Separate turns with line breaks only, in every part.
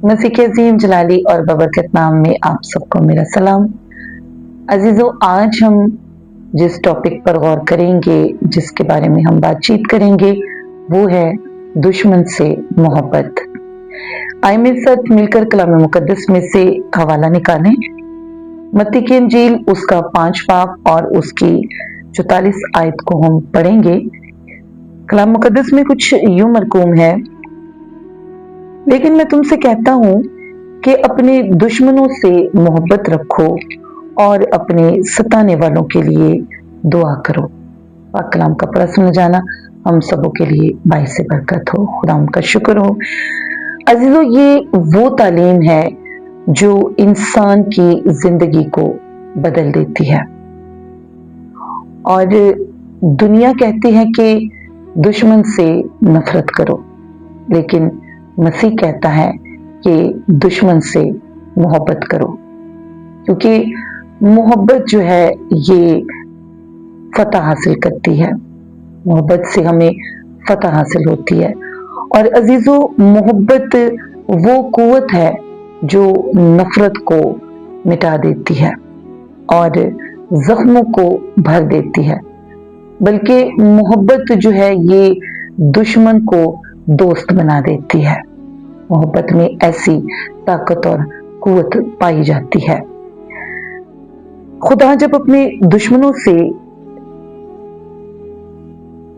मसीह के अजीम जलाली और बबरकत नाम में आप सबको मेरा सलाम। अजीजों, आज हम जिस टॉपिक पर गौर करेंगे, जिसके बारे में हम बातचीत करेंगे, वो है दुश्मन से मोहब्बत। आइए मेरे साथ मिलकर कलाम मुकद्दस में से हवाला निकालें। मत्ती की इंजील उसका 5 बाब और उसकी 44 आयत को हम पढ़ेंगे। कलाम मुकद्दस में कुछ यूं मरकूम है, लेकिन मैं तुमसे कहता हूं कि अपने दुश्मनों से मोहब्बत रखो और अपने सताने वालों के लिए दुआ करो। पाक कलाम का पढ़ा सुना जाना हम सबों के लिए बाइस बरकत हो। खुदा का शुक्र हो। अजीजों, ये वो तालीम है जो इंसान की जिंदगी को बदल देती है। और दुनिया कहती है कि दुश्मन से नफरत करो, लेकिन मसीह कहता है कि दुश्मन से मोहब्बत करो, क्योंकि मोहब्बत जो है ये फतह हासिल करती है। मोहब्बत से हमें फतह हासिल होती है। और अजीजों, मोहब्बत वो कुव्वत है जो नफरत को मिटा देती है और जख्मों को भर देती है। बल्कि मोहब्बत जो है ये दुश्मन को दोस्त बना देती है। मोहब्बत में ऐसी ताकत और कुव्वत पाई जाती है। खुदा जब अपने दुश्मनों से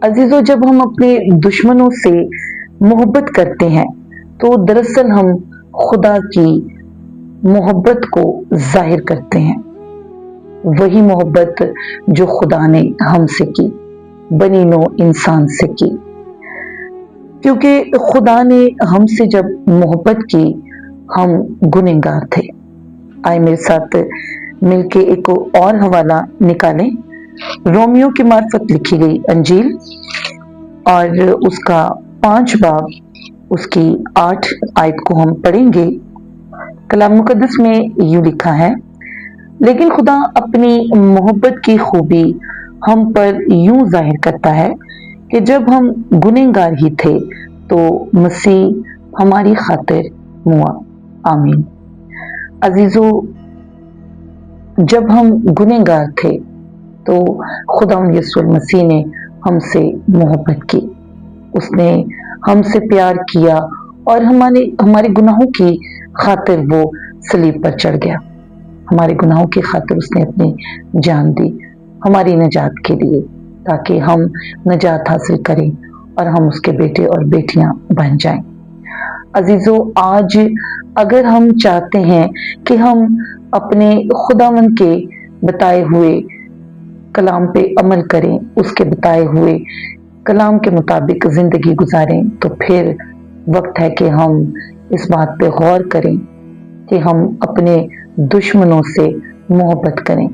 अजीजों जब हम अपने दुश्मनों से मोहब्बत करते हैं तो दरअसल हम खुदा की मोहब्बत को जाहिर करते हैं। वही मोहब्बत जो खुदा ने हमसे की, बनी नौ इंसान से की। क्योंकि खुदा ने हमसे जब मोहब्बत की, हम गुनहगार थे। आए मेरे साथ मिलके एक और हवाला निकालें। रोमियो की मार्फत लिखी गई अंजील और उसका 5 बाब उसकी 8 आयत को हम पढ़ेंगे। कलाम मुकद्दस में यूं लिखा है, लेकिन खुदा अपनी मोहब्बत की खूबी हम पर यूं जाहिर करता है कि जब हम गुनहगार ही थे तो मसीह हमारी खातिर मुआ। आमीन। अजीजों, जब हम गुनहगार थे तो खुदा यीशु मसीह ने हमसे मोहब्बत की। उसने हमसे प्यार किया और हमारे गुनाहों की खातिर वो सलीब पर चढ़ गया। हमारे गुनाहों की खातिर उसने अपनी जान दी हमारी नजात के लिए, ताकि हम नजात हासिल करें और हम उसके बेटे और बेटियां बन जाएं। अजीजों, आज अगर हम चाहते हैं कि हम अपने खुदावंद के बताए हुए कलाम पे अमल करें, उसके बताए हुए कलाम के मुताबिक जिंदगी गुजारें, तो फिर वक्त है कि हम इस बात पे गौर करें कि हम अपने दुश्मनों से मोहब्बत करें।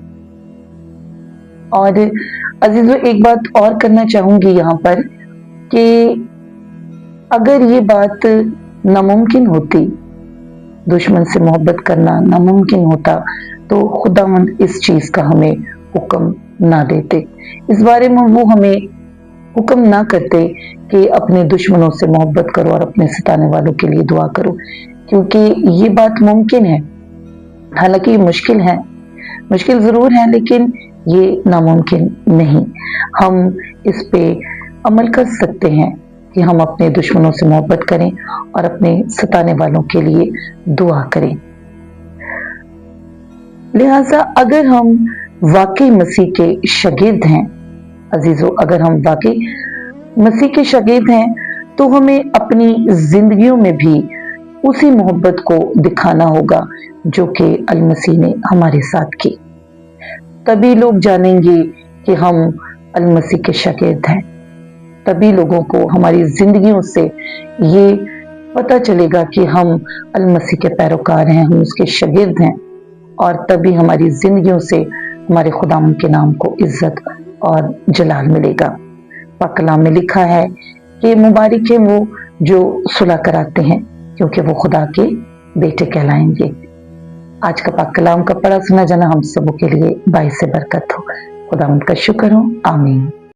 और अजीजों, एक बात और करना चाहूंगी यहाँ पर कि अगर ये बात नामुमकिन होती, दुश्मन से मोहब्बत करना नामुमकिन होता, तो खुदावंद इस चीज का हमें हुक्म ना देते। इस बारे में वो हमें हुक्म ना करते कि अपने दुश्मनों से मोहब्बत करो और अपने सताने वालों के लिए दुआ करो, क्योंकि ये बात मुमकिन है। हालांकि ये मुश्किल है, मुश्किल जरूर है, लेकिन ये नामुमकिन नहीं। हम इस पे अमल कर सकते हैं कि हम अपने दुश्मनों से मोहब्बत करें और अपने सताने वालों के लिए दुआ करें। लिहाजा अगर हम वाकई मसीह के शागिर्द हैं, अजीजों, अगर हम वाकई मसीह के शागिर्द हैं, तो हमें अपनी जिंदगियों में भी उसी मोहब्बत को दिखाना होगा जो कि अल मसीह ने हमारे साथ की। तभी लोग जानेंगे कि हम अल मसीह के शागिर्द हैं। तभी लोगों को हमारी जिंदगियों से ये पता चलेगा कि हम अल मसीह के पैरोकार हैं, हम उसके शागिर्द हैं। और तभी हमारी जिंदगियों से हमारे खुदाम के नाम को इज्जत और जलाल मिलेगा। पाक कलाम में लिखा है कि मुबारक है वो जो सुलह कराते हैं, क्योंकि वो खुदा के बेटे कहलाएंगे। आज का पाक कलाम का पढ़ा सुना जाना हम सबों के लिए बाइस बरकत हो। खुदा उनका शुक्र हो। आमीन।